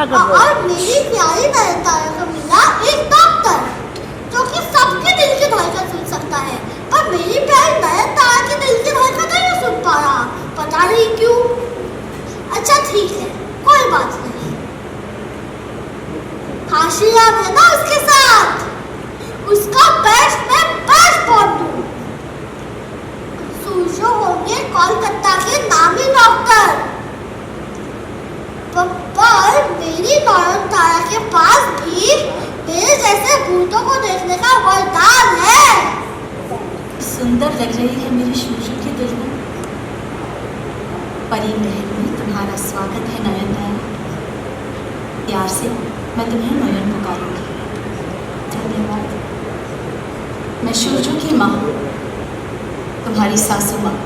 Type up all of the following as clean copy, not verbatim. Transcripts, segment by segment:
और मेरी प्यारी नयनतारा को मिला एक डॉक्टर जो कि सबके दिल की धड़कन सुन सकता है, पर मेरी प्यारी नयनतारा के दिल की धड़कन नहीं सुन पा रहा, पता नहीं क्यों। अच्छा ठीक है, कोई बात नहीं। काशियाब है ना उसके साथ, उसका बेस्ट मैं बेस्ट बोल दूं। सूजो होंगे कोलकाता के नामी डॉक्टर, पर मेरी नयनतारा के पास भी मेरे जैसे भूतों को देखने का वरदान है। सुंदर लग रही है मेरी शूशू की दुल्हन। परी महल में तुम्हारा स्वागत है नयनतारा। प्यार से मैं तुम्हें नयन पुकारूंगी। धन्यवाद। मैं शूशू की माँ, तुम्हारी सासू माँ।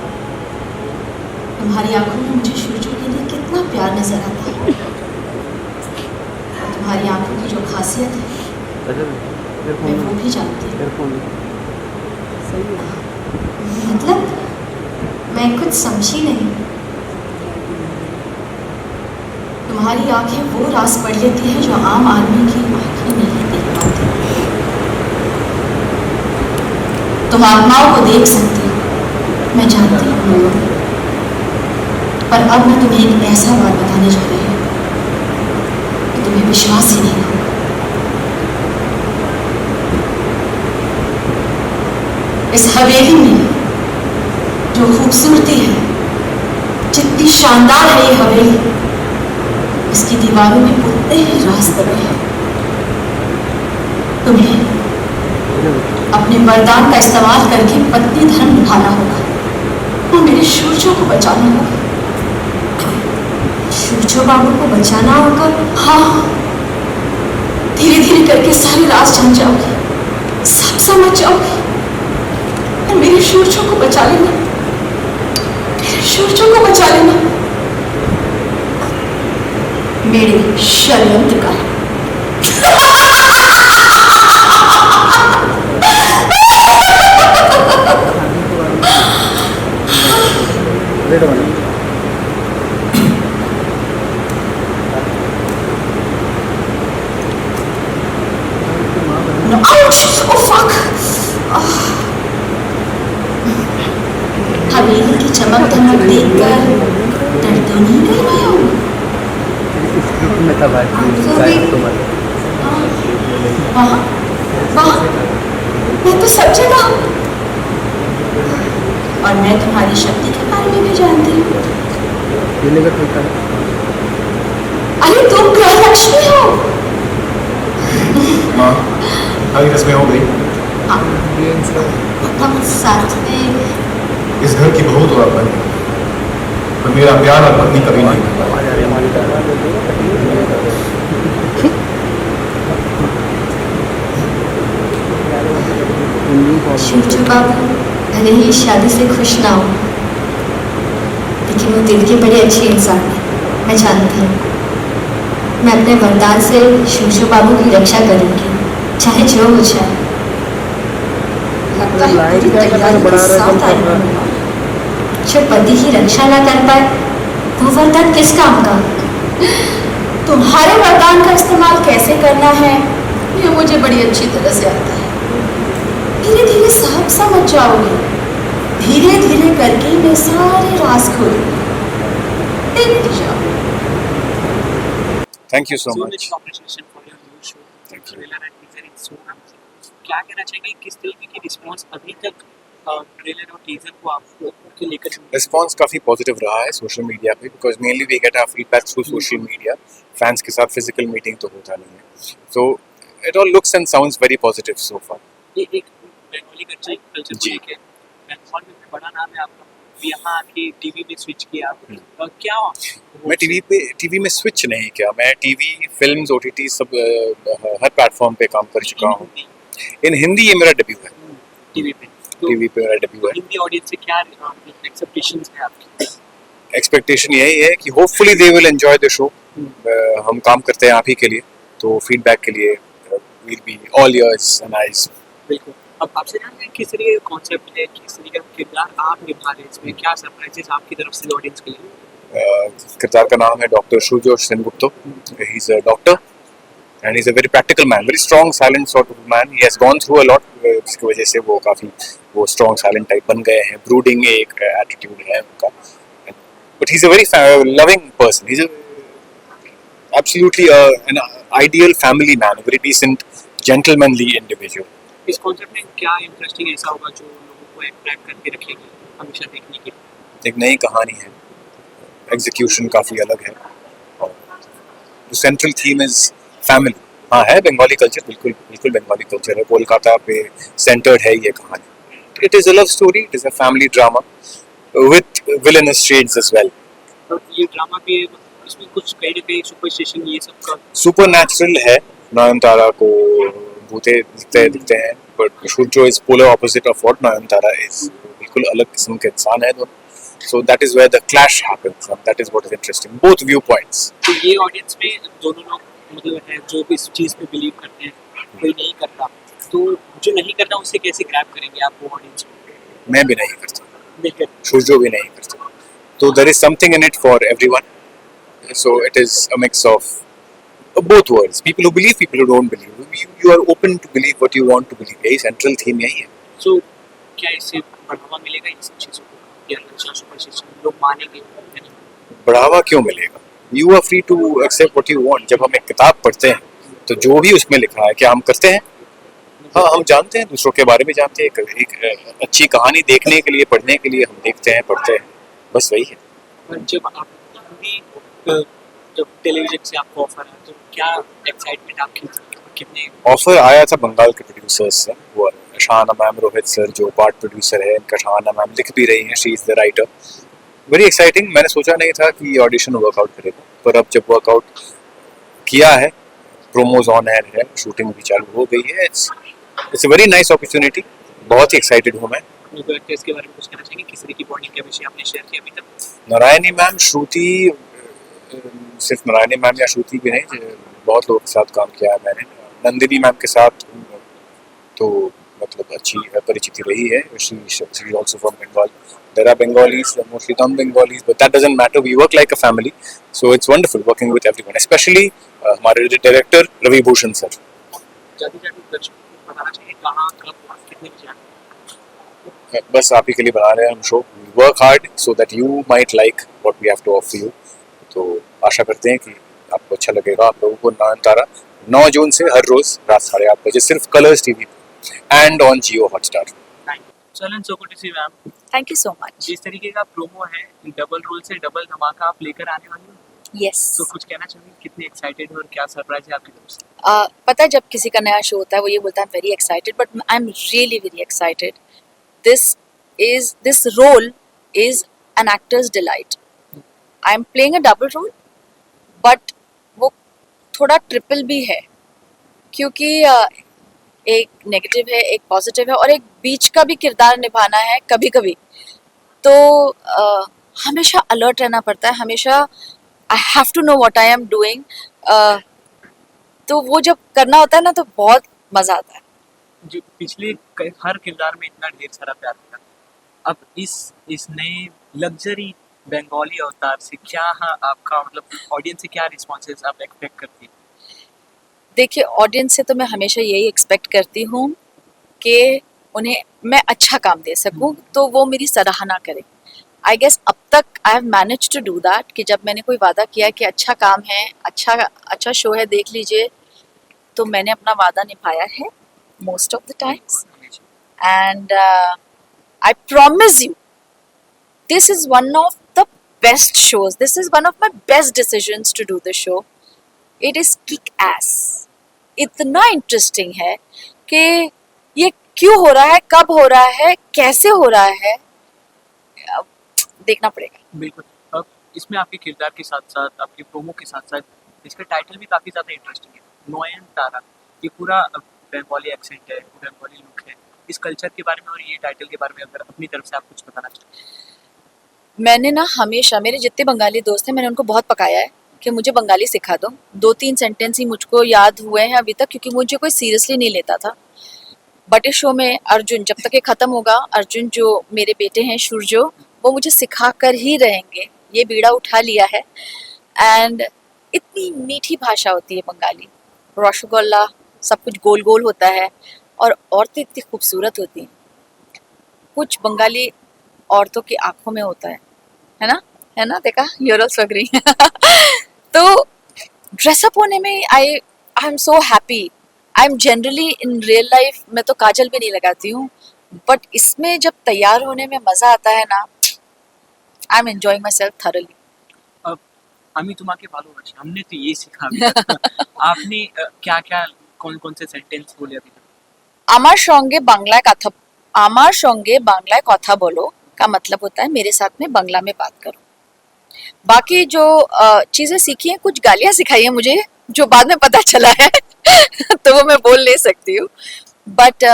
तुम्हारी आंखों में मुझे शूशू के लिए कितना प्यार नजर आता है। तुम्हारी आंखों की जो खासियत है मैं वो भी जानती हूँ। मतलब मैं कुछ समझी नहीं। तुम्हारी आंखें वो राज पढ़ लेती हैं जो आम आदमी की आंखें नहीं देख पाती। तुम आत्माओं को देख सकती हो, मैं जानती हूँ, पर अब मैं तुम्हें एक ऐसा बात बताने जा रही हूँ कि तुम्हें विश्वास ही नहीं होगा। इस हवेली में जो खूबसूरती है, जितनी शानदार है ये हवेली, इसकी दीवारों में उतने ही राज दबे हैं। तुम्हें अपने वरदान का इस्तेमाल करके पत्नी धर्म निभाना होगा और मेरे शूरजों को बचाना होगा। शूरजो बाबू को बचाना होगा? हाँ, धीरे धीरे करके सारे राज जान जाओगे, सब समझ जाओगे और मेरे शूरजों को बचा लेना। मेरे शूरजों को बचा लेना। मेरे षड्यंत्र का हवेली की चमक धमक देखकर डर तो नहीं गई मैं हूँ। वहाँ मैं तो सब जगह हूँ और मैं तुम्हारी शक्ति के बारे में भी जानती हूँ। अरे तुम ग्रह लक्ष्मी हो। माँ, आगे रस्में हो गई। हम साथ में इस घर की बहू तो आप बन गई, पर मेरा प्यार और पत्नी कभी नहीं। शूरजो बाबू भले ही शादी से खुश ना हो, लेकिन वो दिल के बड़े अच्छे इंसान हैं, मैं जानती हूँ। मैं अपने वरदान से शूरजो बाबू की रक्षा करूंगी, चाहे जो हो जाए। लगता है पूरी तैयारी के साथ आई हूँ। जो पति की रक्षा ना कर पाए वो वरदान किस काम का? तुम्हारे वरदान का इस्तेमाल कैसे करना है ये मुझे बड़ी अच्छी तरह से आता है। धीरे धीरे सब समझ जाओगे। धीरे धीरे करके मैं सारे राज खोलूंगी। देखते जाओ। Thank you so much. Congratulations for your new show. Thank you. Trailer and teaser is so amazing. क्या कहना चाहिए, किस तरीके की रिस्पांस अभी तक ट्रेलर और टीजर को आपको के लेकर? रिस्पॉन्स काफ़ी पॉजिटिव रहा है सोशल मीडिया पे, because mainly we get our feedback through social media. Fans के साथ फिजिकल मीटिंग तो होता नहीं है, so it all looks and sounds very positive so far. ये एक बंगाली कल्चर को लेके बेंगल में बड़ा नाम है आपका, यहाँ आके टीवी में स्विच किया क्या? मैं टीवी में स्विच नहीं किया, मैं टीवी, फिल्म्स, ओटीटी सब हर प्लेटफॉर्म पे काम कर चुका हूँ। इन हिंदी ये मेरा डेब्यू है। टीवी पे मेरा डेब्यू है। हिंदी ऑडियंस से क्या एक्सपेक्टेशंस है आपकी? एक्सपेक्टेशन यही है कि hopefully they will enjoy the show. हम काम करते हैं आप ही के लिए, तो फीडबैक के लिए will be all ears and eyes. बिल्कुल। अब आपसे जानते हैं किस तरीके का कॉन्सेप्ट है, किस तरीके का किरदार आप निभा रहे हैं इसमें, क्या सरप्राइजेस आपकी तरफ से ऑडियंस के लिए? किरदार का नाम है डॉक्टर सूर्यो Sengupta. He is a doctor and is a very practical man, very strong silent sort of man. He has gone through a lot, जिसकी वजह से वो काफी वो स्ट्रॉन्ग साइलेंट टाइप बन गए हैं। ब्रूडिंग एक एटीट्यूड है उनका, but he is a very loving person. He is absolutely an ideal family man, a very decent gentlemanly individual. इस कॉन्सेप्ट में क्या इंटरेस्टिंग ऐसा होगा जो लोगों को अट्रैक्ट करके रखेगी हमेशा देखने के लिए? एक नई कहानी है, एग्जीक्यूशन काफी अलग है, और सेंट्रल थीम इज फैमिली। हाँ है बंगाली कल्चर, बिल्कुल बिल्कुल बंगाली कल्चर है, कोलकाता पे सेंटर्ड है ये कहानी। It is a love story, it is a family drama with villainous shades as well. और ये ड्रामा भी है, इसमें कुछ कहीं ना कहीं सुपरस्टिशन ये सब का सुपर नेचुरल है। नयनतारा को भूते दिखते हैं, but Surya is polar opposite of what Nayantara is. बिल्कुल अलग किस्म के इंसान है दोनों। So that is where the clash happens, and that is what is interesting. Both viewpoints. तो ये ऑडियंस में दोनों लोग मतलब है जो भी इस चीज़ पे बिलीव करते हैं, कोई नहीं करता, तो जो नहीं करता उसे कैसे ग्रैब करेंगे आप वो ऑडियंस में? मैं भी नहीं करता, नहीं करते। सूर्यो भी नहीं करता। तो there is something in it for everyone. So it is a mix of both worlds. People who believe, people who don't believe. You are open to believe what you want to believe. यही central theme यही है। So क्या इससे बढ़ावा मिलेगा इन सब चीज़ों को, या सुपरस्टिशन लोग मानेंगे? बढ़ावा क्यों मिलेगा? You are free to accept what you want. जब हम एक किताब पढ़ते हैं तो जो भी उसमें लिखा है क्या हम करते हैं? हाँ, हम जानते हैं, दूसरों के बारे में जानते हैं। एक अच्छी कहानी देखने के लिए, पढ़ने के लिए हम देखते हैं, पढ़ते हैं, बस वही है। और जब आप हिंदी जब टेलीविजन से आपको ऑफर आया तो क्या एक्साइटमेंट आपकी थी? कितने ऑफर आया था बंगाल के प्रोड्यूसर्स से, वो शाहाना मैम, रोहित सर जो पार्ट प्रोड्यूसर है इनका, शाहाना मैम लिख भी रही हैं, she is the writer. Very exciting. मैंने सोचा नहीं था कि ऑडिशन वर्कआउट करेगा, पर अब जब वर्कआउट किया है, प्रोमोज ऑन एयर है, शूटिंग भी चालू हो गई है। It's a very nice opportunity. बहुत ही एक्साइटेड हूँ मैं। अपने को एक्टर्स के बारे में कुछ कहना चाहेंगे? किसी की बॉन्डिंग का विषय आपने शेयर किया अभी तक? नारायणी मैम, श्रुति, सिर्फ नारायणी मैम या श्रुति भी नहीं, बहुत लोगों के साथ काम किया है मैंने। नंदिनी मैम के साथ तो मतलब अच्छी परिचिति रही है। She is also from Bengal. There are Bengalis, mostly non Bengalis, but that doesn't matter, we work like a family. So it's wonderful working with everyone, specially हमारे डायरेक्टर रवि भूषण सर। जाते जाते दर्शकों को बताना चाहिए कहाँ कब कितने बजे आना? बस आप ही के लिए बना रहे हैं हम show. Work hard so that you might like what we have to offer you. तो आशा करते हैं कि आपको अच्छा लगेगा। आप लोगों को नयनतारा 9 जून से हर रोज रात 8:30 बजे सिर्फ Colors TV and on Jio Hotstar. चलन, so good to see ma'am. Thank you so much. जिस तरीके का प्रोमो है, डबल रोल से डबल धमाका आप लेकर आने वाली हो, यस। तो कुछ कहना चाहेंगे? कितने एक्साइटेड हो और क्या सरप्राइज है आपकी तरफ से? पता है जब किसी का नया शो होता है वो ये बोलता है very excited, but I am really very excited. This role is an actor's delight. I am playing a double role, but वो थोड़ा ट्रिपल भी है, क्योंकि एक नेगेटिव है, एक पॉजिटिव है, और एक बीच का भी किरदार निभाना है कभी कभी। तो हमेशा अलर्ट रहना पड़ता है, हमेशा I have to know what I am doing. तो वो जब करना होता है ना तो बहुत मज़ा आता है। जो पिछले हर किरदार में इतना ढेर सारा प्यार था, अब इस नए लग्जरी बंगाली अवतार से क्या आपका मतलब ऑडियंस से क्या रिस्पॉन्सेस आप एक्सपेक्ट करती हैं? देखिए, ऑडियंस से तो मैं हमेशा यही एक्सपेक्ट करती हूँ कि उन्हें मैं अच्छा काम दे सकूँ, तो वो मेरी सराहना करें। आई गेस अब तक I have manage to do that, कि जब मैंने कोई वादा किया कि अच्छा काम है, अच्छा शो है, देख लीजिए, तो मैंने अपना वादा निभाया है most of the times. And I promise you, this is one of the best shows. This is one of my best decisions to do the show. It is kick ass. इतना इंटरेस्टिंग है कि ये क्यों हो रहा है, कब हो रहा है, कैसे हो रहा है, देखना पड़ेगा। बिल्कुल। अब इसमें आपके किरदार के साथ साथ आपके प्रोमो के साथ साथ इसका टाइटल भी काफ़ी ज़्यादा इंटरेस्टिंग है, नयनतारा। ये पूरा बंगाली एक्सेंट है, बंगाली लुक है। इस कल्चर के बारे में और ये टाइटल के बारे में अगर अपनी तरफ से आप कुछ बताना चाहें? मैंने ना हमेशा, मेरे जितने बंगाली दोस्त हैं, मैंने उनको बहुत पकाया है कि मुझे बंगाली सिखा दो। 2-3 सेंटेंस ही मुझको याद हुए हैं अभी तक, क्योंकि मुझे कोई सीरियसली नहीं लेता था। बट इस शो में अर्जुन, जब तक ये ख़त्म होगा, अर्जुन जो मेरे बेटे हैं सूर्यो, वो मुझे सिखा कर ही रहेंगे। ये बीड़ा उठा लिया है। एंड इतनी मीठी भाषा होती है बंगाली, रसगुल्ला, सब कुछ गोल गोल होता है और औरतें इतनी खूबसूरत होती हैं। कुछ बंगाली औरतों की आंखों में होता है ना, है ना, देखा, यूर ऑल्सो एग्री। तो ड्रेसअप होने में I am so happy. I am generally in real life मैं तो काजल भी नहीं लगाती हूँ, बट इसमें जब तैयार होने में मजा आता है ना, I am enjoying my self thoroughly. আমি তোমাকে ভালোবাসি हमने तो ये सीखा अभी तक। आपने क्या क्या कौन कौन से सेंटेंस बोले अभी तक? আমার সঙ্গে বাংলায় কথা আমার সঙ্গে বাংলায় কথা বলো का मतलब होता है मेरे साथ में बांग्ला में बात करो। बाकी जो चीजें सीखी हैं, कुछ गालियां सिखाई हैं मुझे जो बाद में पता चला है तो वो मैं बोल नहीं सकती हूँ। बट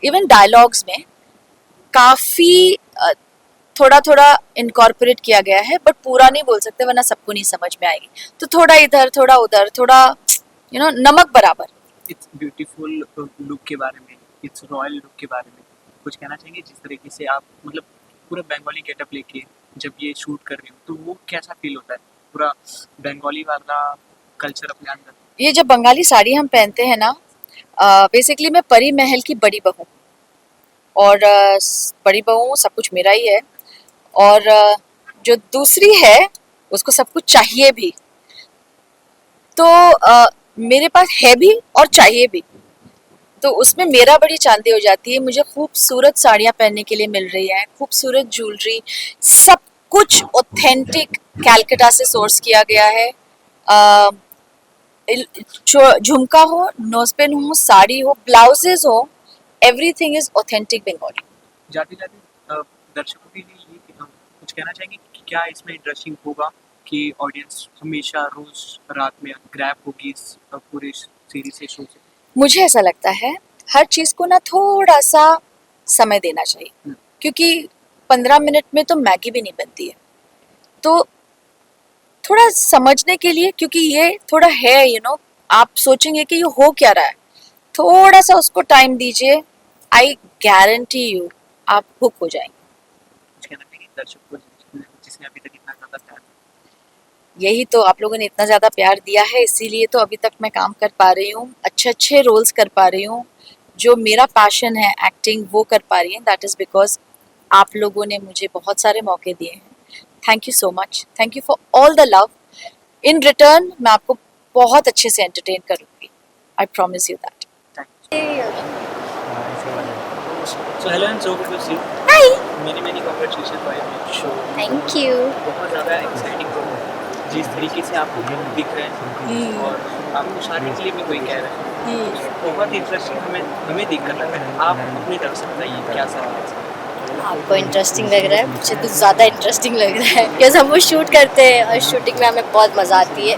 इवन डायलॉग्स में काफी थोड़ा थोड़ा इनकॉर्पोरेट किया गया है, बट पूरा नहीं बोल सकते वरना सबको नहीं समझ में आएगी। तो थोड़ा इधर थोड़ा उधर, थोड़ा नमक बराबर। इट्स ब्यूटीफुल लुक के बारे में, इट्स रॉयल लुक के बारे में कुछ कहना चाहेंगे? जिस तरीके से आप मतलब पूरा बंगाली गेटअप लेके जब ये शूट कर रही हो तो वो कैसा फील होता है, पूरा बंगाली वाला कल्चर अपने अंदर? ये जब बंगाली साड़ी हम पहनते हैं ना, बेसिकली मैं परी महल की बड़ी बहू, और बड़ी बहू सब कुछ मेरा ही है, और जो दूसरी है उसको सब कुछ चाहिए भी। तो मेरे पास है भी और चाहिए भी, तो उसमें मेरा बड़ी चांदी हो जाती है। मुझे खूबसूरत साड़ियाँ पहनने के लिए मिल रही है, खूबसूरत ज्वेलरी, सब कुछ ऑथेंटिक कैलकाटा से सोर्स किया गया है। झुमका हो, नोजपिन हो, साड़ी हो, ब्लाउजेस हो, एवरीथिंग इज ऑथेंटिक बंगाली। जाते जाते दर्शकों के लिए ये कुछ कहना चाहेंगे कि क्या इसमें इंटरेस्टिंग होगा कि ऑडियंस हमेशा रोज रात में ग्रैब होगी इस पूरे सीरीज से, शो से? मुझे ऐसा लगता है हर चीज को ना थोड़ा सा समय देना चाहिए, क्योंकि 15 मिनट में तो मैगी भी नहीं बनती है। तो थोड़ा समझने के लिए, क्योंकि ये थोड़ा है आप सोचेंगे कि ये हो क्या रहा है, थोड़ा सा उसको टाइम दीजिए, आई गारंटी यू आप हुक हो जाएंगे। कुछ कहना चाहेंगे दर्शकों को जिसने अभी तक इतना ज्यादा प्यार? यही तो, आप लोगों ने इतना ज़्यादा प्यार दिया है, इसीलिए तो अभी तक मैं काम कर पा रही हूँ, अच्छे अच्छे रोल्स कर पा रही हूँ। जो मेरा पैशन है एक्टिंग, वो कर पा रही है। दैट इज़ बिकॉज आप लोगों ने मुझे बहुत सारे मौके दिए हैं। Thank you so much, thank you for all the love. In return मैं आपको बहुत अच्छे से एंटरटेन करूँगी, I promise you that. So hello and so good to see you. Hi. Many congratulations for your show. Thank you. बहुत ज़्यादा exciting हो जिस तरीके से आपको लोग दिख रहे हैं और आपको शादी के लिए भी कोई कह रहा है, बहुत इंटरेस्टिंग हमें देख कर लग रहा है। आप अपनी तरफ से बताइए क्या सर है? आपको इंटरेस्टिंग लग रहा है, मुझे तो ज़्यादा इंटरेस्टिंग लग रहा है, बिकॉज हम वो शूट करते हैं और शूटिंग में हमें बहुत मज़ा आती है।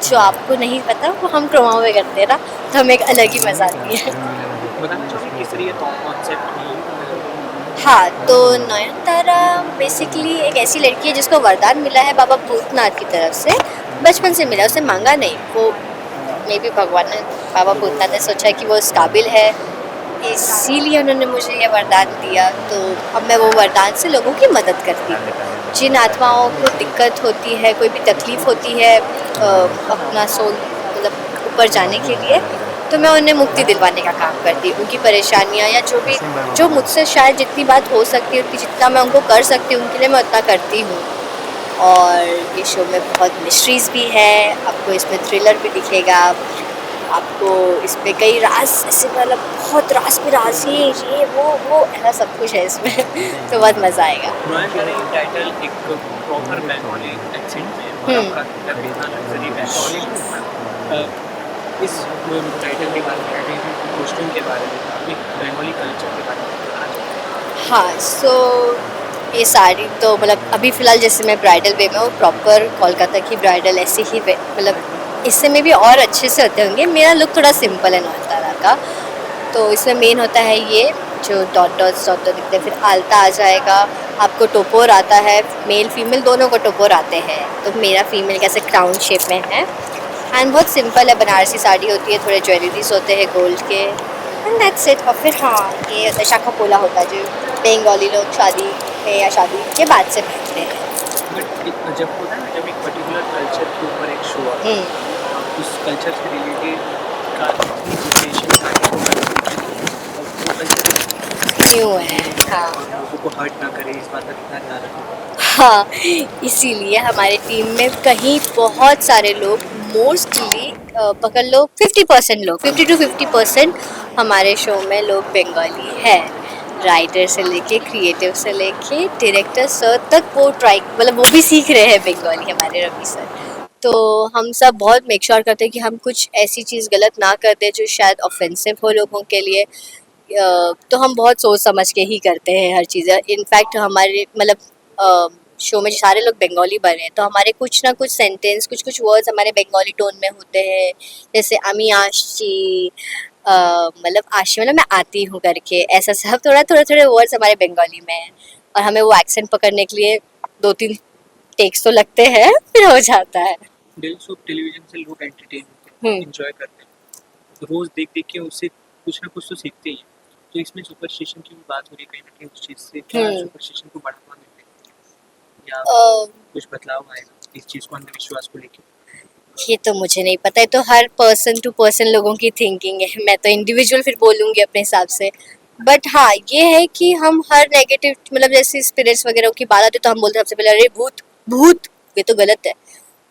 जो आपको नहीं पता वो हम क्रोमा में करते हैं ना, तो हमें एक अलग ही मज़ा आती है। बताना चाहोगे किस तरीके का कॉन्सेप्ट? हाँ, तो नयनतारा बेसिकली एक ऐसी लड़की है जिसको वरदान मिला है बाबा भूतनाथ की तरफ से, बचपन से मिला, उसे मांगा नहीं, वो मे भी भगवान ने, बाबा भूतनाथ ने सोचा कि वो इस काबिल है, इसीलिए उन्होंने मुझे ये वरदान दिया। तो अब मैं वो वरदान से लोगों की मदद करती हूँ। जिन आत्माओं को दिक्कत होती है, कोई भी तकलीफ़ होती है अपना सोल मतलब ऊपर जाने के लिए, तो मैं उन्हें मुक्ति दिलवाने का काम करती हूँ। उनकी परेशानियाँ या जो मुझसे शायद जितनी बात हो सकती है, उतनी जितना मैं उनको कर सकती हूँ उनके लिए मैं उतना करती हूँ। और ये शो में बहुत मिस्ट्रीज़ भी है, आपको इसमें थ्रिलर भी दिखेगा, आपको इसमें कई राज ऐसे मतलब बहुत राज पे राज ये वो ऐसा सब कुछ है इसमें तो बहुत मज़ा आएगा। नयनतारा टाइटल एक प्रॉपर बंगाली एक्सेंट में आपका लग्जरी बंगाली, इस टाइटल के बारे में, कॉस्ट्यूम के बारे में, अपने बंगाली कल्चर के बारे में? हाँ, सो ये साड़ी तो मतलब अभी फ़िलहाल जैसे मैं ब्राइडल वे में हूँ, प्रॉपर कोलकाता की ब्राइडल ऐसे ही मतलब इससे में भी और अच्छे से होते होंगे। मेरा लुक थोड़ा सिंपल है नयनतारा का, तो इसमें मेन होता है ये जो डॉट दिखते हैं, फिर आलता आ जाएगा, आपको टोपोर आता है, मेल फीमेल दोनों को टोपोर आते हैं, तो मेरा फीमेल कैसे क्राउन शेप में है, एंड बहुत सिंपल है, बनारसी साड़ी होती है, थोड़े ज्वेलरीज होते हैं गोल्ड के, एंड दैट्स इट। और फिर हाँ, ये शाखा पोला होता है जो बंगाली लोग शादी में या शादी के बाद से पहनते हैं। बट जब होता है ना, जब एक पर्टिकुलर कल्चर के ऊपर एक शो आता है, उस कल्चर से रिलेटेड का सिचुएशन आगे को और वो कल्चर न्यू है हाँ लोगों को हर्ट ना करे, इस बात का कितना ध्यान रखें। हाँ इसीलिए हमारे टीम में कहीं बहुत सारे लोग मोस्टली पकड़ लो 50% लोग 50 to 50% हमारे शो में लोग बंगाली है। राइटर से लेके क्रिएटिव से लेके डायरेक्टर सर तक वो ट्राई मतलब वो भी सीख रहे हैं बंगाली हमारे रवि सर। तो हम सब बहुत मेक श्योर करते हैं कि हम कुछ ऐसी चीज़ गलत ना कर दें जो शायद ऑफेंसिव हो लोगों के लिए। तो हम बहुत सोच समझ के ही करते हैं हर चीज़। इनफैक्ट हमारे मतलब शो में सारे लोग बंगाली बने हैं तो हमारे कुछ ना कुछ सेंटेंस कुछ कुछ वर्ड्स हमारे बंगाली टोन में होते हैं। जैसे अमी आशी मतलब आशी मतलब मैं आती हूँ करके ऐसा सब थोड़े वर्ड्स हमारे बंगाली में हैं और हमें वो एक्सेंट पकड़ने के लिए 2-3 टेक्स तो लगते हैं फिर हो जाता है। डेली सोप टेलीविजन से लोग एंटरटेन होते हैं, एंजॉय करते हैं, रोज देख देख के उससे कुछ ना कुछ तो सीखते ही हैं। तो इसमें सुपरस्टिशन की भी बात हो रही है कहीं ना कहीं, उस चीज़ से क्या सुपरस्टिशन को बढ़ावा मिलता है या कुछ बदलाव आएगा इस चीज़ को, अंधविश्वास को लेकर? ये तो मुझे नहीं पता है तो हर पर्सन टू पर्सन लोगों की थिंकिंग है। मैं तो इंडिविजुअल फिर बोलूँगी अपने हिसाब से। बट हाँ ये है कि हम हर नेगेटिव मतलब जैसे स्पिरिट्स वगैरह की बात आती है तो हम बोलते हैं सबसे पहले अरे भूत भूत, ये तो गलत है।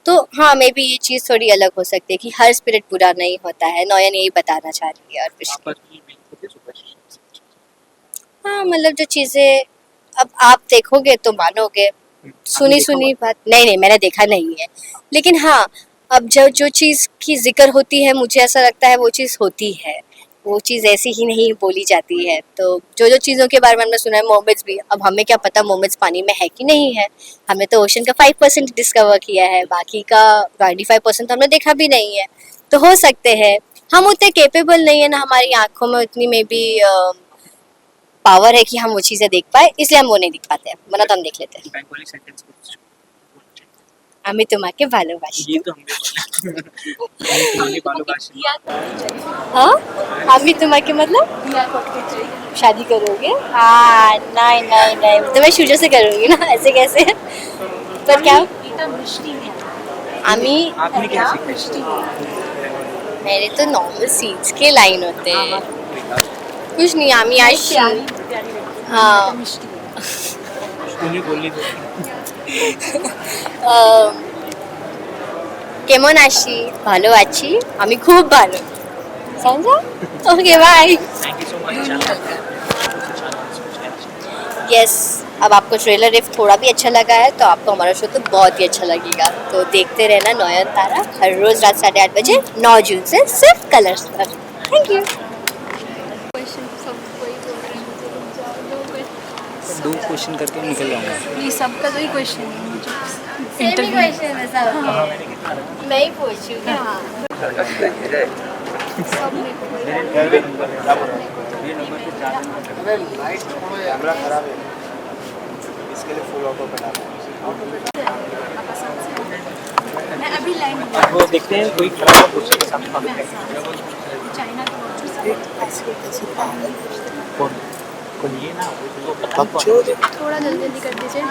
तो हाँ मे बी ये चीज़ थोड़ी अलग हो सकती है कि हर स्पिरिट बुरा नहीं होता है। नयन यही बताना चाह रही है और कुछ आपस में मिल होते सुपरस्टिशन से? हाँ मतलब जो चीज़ें अब आप देखोगे तो मानोगे। सुनी सुनी बात नहीं मैंने देखा नहीं है। लेकिन हाँ अब जो चीज़ की जिक्र होती है मुझे ऐसा लगता है वो चीज़ होती है। वो चीज़ ऐसी ही नहीं बोली जाती है। तो जो चीज़ों के बारे में हमने सुना है मोमेंट्स भी, अब हमें क्या पता मोमेंट्स पानी में है कि नहीं है। हमने तो ओशन का 5% डिस्कवर किया है, बाकी का 95% तो हमने देखा भी नहीं है। तो हो सकते हैं हम उतने केपेबल नहीं है ना, हमारी आँखों में उतनी में भी पावर है कि हम वो चीज़ें देख पाए, इसलिए हम वो नहीं देख पाते हैं, वरना तो हम देख लेते हैं। बंगाली सेंटेंस कुछ আমি তোমাকে ভালোবাসি। ये तो हमने बंगाली भालोबाशी हाँ আমি তোমাকে मतलब शादी करोगे? हाँ नहीं तो मैं शुरू से करूँगी ना, ऐसे कैसे? पर क्या আমি आपने क्या सीखा? मेरे तो नॉर्मल सीट्स के लाइन होते हैं, कुछ नहीं। আমি আসি हाँ उन्हें बोलने दो। কেমন আছি? ভালো আছি, আমি খুব ভালো। समझा? Okay bye. Thank you so much. Yes अब आपको ट्रेलर इफ थोड़ा भी अच्छा लगा है तो आपको हमारा शो तो बहुत ही अच्छा लगेगा। तो देखते रहना नयन तारा हर रोज रात 8:30 बजे 9 जून से सिर्फ कलर्स पर। Thank you. दो क्वेश्चन करके निकल जाऊंगा। प्लीज सबका तो ही क्वेश्चन है मुझे सेम क्वेश्चन है सब। मैं ही पूछूंगी हाँ। कैमरा खराब है, इसके लिए फुल ऑटो पे डालना। मैं अभी लाइन अब वो देखते हैं कोई खराब कुछ के साथ चाइना का को लिए ना थोड़ा जल्दी कर दीजिए।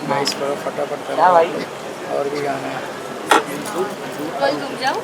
नाइस करो फटाफट करो। क्या भाई और भी गाना है। कल तुम जाओ।